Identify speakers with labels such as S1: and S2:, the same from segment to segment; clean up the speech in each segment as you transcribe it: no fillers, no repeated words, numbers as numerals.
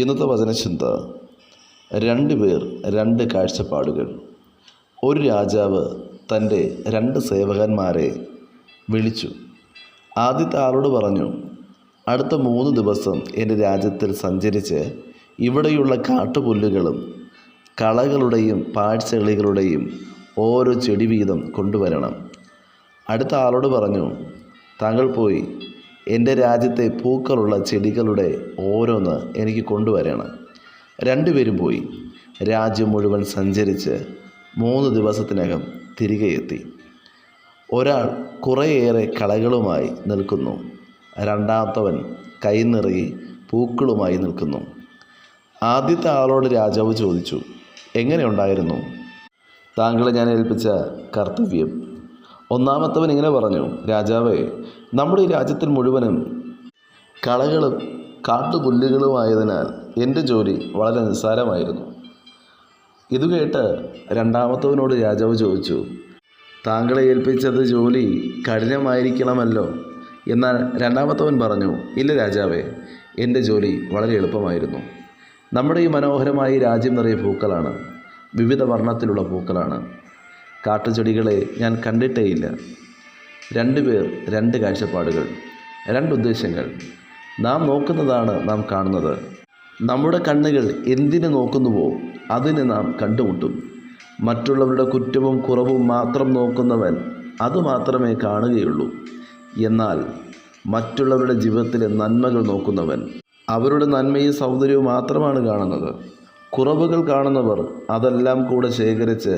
S1: ഇന്നത്തെ വചനചിന്ത, രണ്ടുപേർ രണ്ട് കാഴ്ചപ്പാടുകൾ. ഒരു രാജാവ് തൻ്റെ രണ്ട് സേവകന്മാരെ വിളിച്ചു. ആദ്യത്തെ ആളോട് പറഞ്ഞു, അടുത്ത 3 ദിവസം എൻ്റെ രാജ്യത്തിൽ സഞ്ചരിച്ച് ഇവിടെയുള്ള കാട്ടുപുല്ലുകളും കളകളുടെയും പാഴ്ചെളികളുടെയും ഓരോ ചെടി വീതം കൊണ്ടുവരണം. അടുത്ത ആളോട് പറഞ്ഞു, താങ്കൾ പോയി എൻ്റെ രാജ്യത്തെ പൂക്കളുള്ള ചെടികളുടെ ഓരോന്ന് എനിക്ക് കൊണ്ടുവരണം. രണ്ടുപേരും പോയി രാജ്യം മുഴുവൻ സഞ്ചരിച്ച് 3 ദിവസത്തിനകം തിരികെ എത്തി. ഒരാൾ കുറേയേറെ കളകളുമായി നിൽക്കുന്നു, രണ്ടാമത്തവൻ കൈനിറയെ പൂക്കളുമായി നിൽക്കുന്നു. ആദ്യത്തെ ആളോട് രാജാവ് ചോദിച്ചു, എങ്ങനെയുണ്ടായിരുന്നു താങ്കളെ ഞാൻ ഏൽപ്പിച്ച കർത്തവ്യം? ഒന്നാമത്തവൻ ഇങ്ങനെ പറഞ്ഞു, രാജാവേ, നമ്മുടെ ഈ രാജ്യത്തിൽ മുഴുവനും കളകളും കാട്ടുപുല്ലുകളുമായതിനാൽ എൻ്റെ ജോലി വളരെ നിസ്സാരമായിരുന്നു. ഇത് കേട്ട് രണ്ടാമത്തവനോട് രാജാവ് ചോദിച്ചു, താങ്കളെ ഏൽപ്പിച്ചത് ജോലി കഠിനമായിരിക്കണമല്ലോ? എന്നാൽ രണ്ടാമത്തവൻ പറഞ്ഞു, ഇല്ല രാജാവേ, എൻ്റെ ജോലി വളരെ എളുപ്പമായിരുന്നു. നമ്മുടെ ഈ മനോഹരമായ രാജ്യം നിറയെ പൂക്കളാണ്, വിവിധ വർണ്ണത്തിലുള്ള പൂക്കളാണ്. കാട്ടുചെടികളെ ഞാൻ കണ്ടിട്ടേയില്ല. രണ്ടുപേർ രണ്ട് കാഴ്ചപ്പാടുകൾ, രണ്ടുദ്ദേശങ്ങൾ. നാം നോക്കുന്നതാണ് നാം കാണുന്നത്. നമ്മുടെ കണ്ണുകൾ എന്തിനു നോക്കുന്നുവോ അതിന് നാം കണ്ടുമുട്ടും. മറ്റുള്ളവരുടെ കുറ്റവും കുറവും മാത്രം നോക്കുന്നവൻ അതുമാത്രമേ കാണുകയുള്ളൂ. എന്നാൽ മറ്റുള്ളവരുടെ ജീവിതത്തിലെ നന്മകൾ നോക്കുന്നവൻ അവരുടെ നന്മയും സൗന്ദര്യവും മാത്രമാണ് കാണുന്നത്. കുറവുകൾ കാണുന്നവർ അതെല്ലാം കൂടെ ശേഖരിച്ച്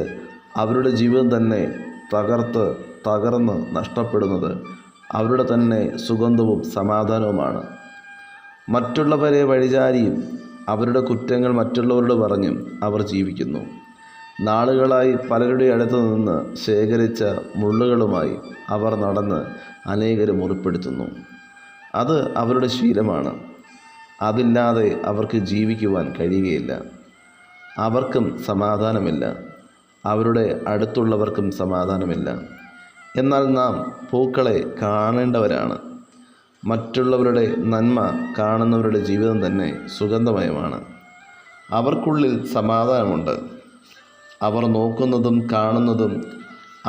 S1: അവരുടെ ജീവിതം തന്നെ തകർന്ന് നഷ്ടപ്പെടുന്നത് അവരുടെ തന്നെ സുഗന്ധവും സമാധാനവുമാണ്. മറ്റുള്ളവരെ വഴിചാരിയും അവരുടെ കുറ്റങ്ങൾ മറ്റുള്ളവരോട് പറഞ്ഞും അവർ ജീവിക്കുന്നു. നാളുകളായി പലരുടെ അടുത്ത് നിന്ന് ശേഖരിച്ച മുള്ളുകളുമായി അവർ നടന്ന് അനേകരെ മുറിപ്പെടുത്തുന്നു. അത് അവരുടെ ശീലമാണ്. അതില്ലാതെ അവർക്ക് ജീവിക്കുവാൻ കഴിയുകയില്ല. അവർക്കും സമാധാനമില്ല, അവരുടെ അടുത്തുള്ളവർക്കും സമാധാനമില്ല. എന്നാൽ നാം പൂക്കളെ കാണേണ്ടവരാണ്. മറ്റുള്ളവരുടെ നന്മ കാണുന്നവരുടെ ജീവിതം തന്നെ സുഗന്ധമയമാണ്. അവർക്കുള്ളിൽ സമാധാനമുണ്ട്. അവർ നോക്കുന്നതും കാണുന്നതും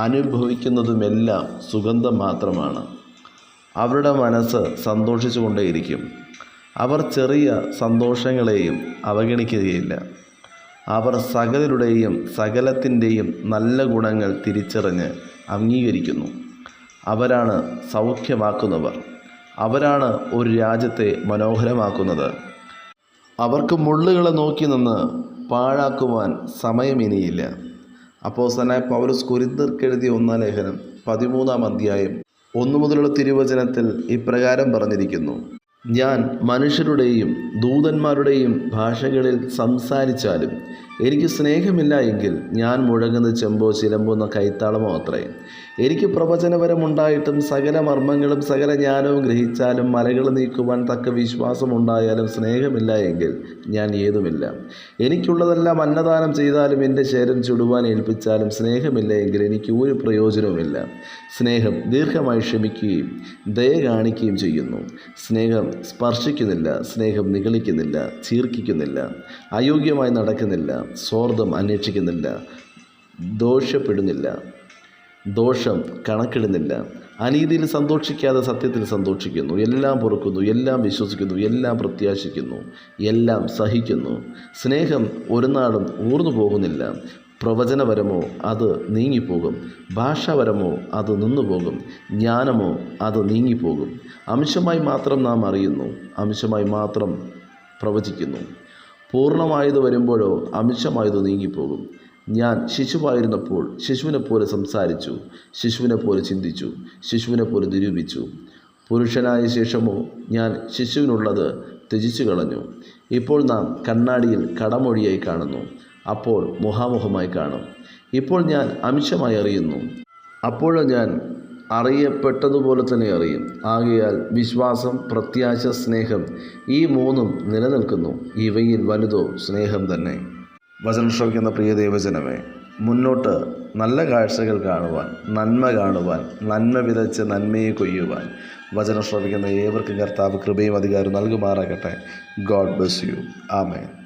S1: അനുഭവിക്കുന്നതുമെല്ലാം സുഗന്ധം മാത്രമാണ്. അവരുടെ മനസ്സ് സന്തോഷിച്ചുകൊണ്ടേയിരിക്കും. അവർ ചെറിയ സന്തോഷങ്ങളെയും അവഗണിക്കുകയില്ല. അവർ സകലരുടെയും സകലത്തിൻ്റെയും നല്ല ഗുണങ്ങൾ തിരിച്ചറിഞ്ഞ് അംഗീകരിക്കുന്നു. അവരാണ് സൗഖ്യമാക്കുന്നവർ. അവരാണ് ഒരു രാജ്യത്തെ മനോഹരമാക്കുന്നത്. അവർക്ക് മുള്ളുകളെ നോക്കി നിന്ന് പാഴാക്കുവാൻ സമയമിനിയില്ല. അപ്പോസ്തലനായ പൗലോസ് കൊരിന്ത്യർക്കെഴുതിയ 1 ലേഖനം 13-ാം അധ്യായം 1 മുതലുള്ള തിരുവചനത്തിൽ ഇപ്രകാരം പറഞ്ഞിരിക്കുന്നു, ഞാൻ മനുഷ്യരുടെയും ദൂതന്മാരുടെയും ഭാഷകളിൽ സംസാരിച്ചാലും എനിക്ക് സ്നേഹമില്ല എങ്കിൽ ഞാൻ മുഴങ്ങുന്ന ചെമ്പോ ചിലമ്പുന്ന കൈത്താളമോ അത്രേ. എനിക്ക് പ്രവചനപരമുണ്ടായിട്ടും സകല മർമ്മങ്ങളും സകല ജ്ഞാനവും ഗ്രഹിച്ചാലും മലകൾ നീക്കുവാൻ തക്ക വിശ്വാസമുണ്ടായാലും സ്നേഹമില്ല എങ്കിൽ ഞാൻ ഏതുമില്ല. എനിക്കുള്ളതെല്ലാം അന്നദാനം ചെയ്താലും എൻ്റെ ശരീരം ചുടുവാൻ ഏൽപ്പിച്ചാലും സ്നേഹമില്ല എങ്കിൽ എനിക്ക് ഒരു പ്രയോജനവുമില്ല. സ്നേഹം ദീർഘമായി ക്ഷമിക്കുകയും ദയ കാണിക്കുകയും ചെയ്യുന്നു. സ്നേഹം സ്പർശിക്കുന്നില്ല, സ്നേഹം നിഗളിക്കുന്നില്ല, ചീർക്കിക്കുന്നില്ല, അയോഗ്യമായി നടക്കുന്നില്ല, സ്വാർത്ഥം അന്വേഷിക്കുന്നില്ല, ദോഷപ്പെടുന്നില്ല, ദോഷം കണക്കിടുന്നില്ല, അനീതിയിൽ സന്തോഷിക്കാതെ സത്യത്തിൽ സന്തോഷിക്കുന്നു, എല്ലാം പൊറുക്കുന്നു, എല്ലാം വിശ്വസിക്കുന്നു, എല്ലാം പ്രത്യാശിക്കുന്നു, എല്ലാം സഹിക്കുന്നു. സ്നേഹം ഒരു നാളും ഊർന്നു പോകുന്നില്ല. പ്രവചനപരമോ അത് നീങ്ങിപ്പോകും, ഭാഷാപരമോ അത് നിന്നുപോകും, ജ്ഞാനമോ അത് നീങ്ങിപ്പോകും. അംശമായി മാത്രം നാം അറിയുന്നു, അംശമായി മാത്രം പ്രവചിക്കുന്നു. പൂർണ്ണമായത് വരുമ്പോഴോ അംശമായത് നീങ്ങിപ്പോകും. ഞാൻ ശിശുവായിരുന്നപ്പോൾ ശിശുവിനെപ്പോലെ സംസാരിച്ചു, ശിശുവിനെപ്പോലെ ചിന്തിച്ചു, ശിശുവിനെപ്പോലെ നിരൂപിച്ചു. പുരുഷനായ ശേഷമോ ഞാൻ ശിശുവിനുള്ളത് ത്യജിച്ചു കളഞ്ഞു. ഇപ്പോൾ നാം കണ്ണാടിയിൽ കടമൊഴിയായി കാണുന്നു, അപ്പോൾ മുഖാമുഖമായി കാണും. ഇപ്പോൾ ഞാൻ അംശമായി അറിയുന്നു, അപ്പോഴോ ഞാൻ അറിയപ്പെട്ടതുപോലെ തന്നെ അറിയും. ആകയാൽ വിശ്വാസം, പ്രത്യാശ, സ്നേഹം, ഈ 3 നിലനിൽക്കുന്നു. ഇവയിൽ വലുതോ സ്നേഹം തന്നെ. വചനം ശ്രവിക്കുന്ന പ്രിയ ദൈവജനമേ, മുന്നോട്ട് നല്ല കാഴ്ചകൾ കാണുവാൻ, നന്മ കാണുവാൻ, നന്മ വിതച്ച് നന്മയെ കൊയ്യുവാൻ വചനം ശ്രവിക്കുന്ന ഏവർക്കും കർത്താവ് കൃപയും അധികാരവും നൽകുമാറാകട്ടെ. God bless you. ആമേൻ.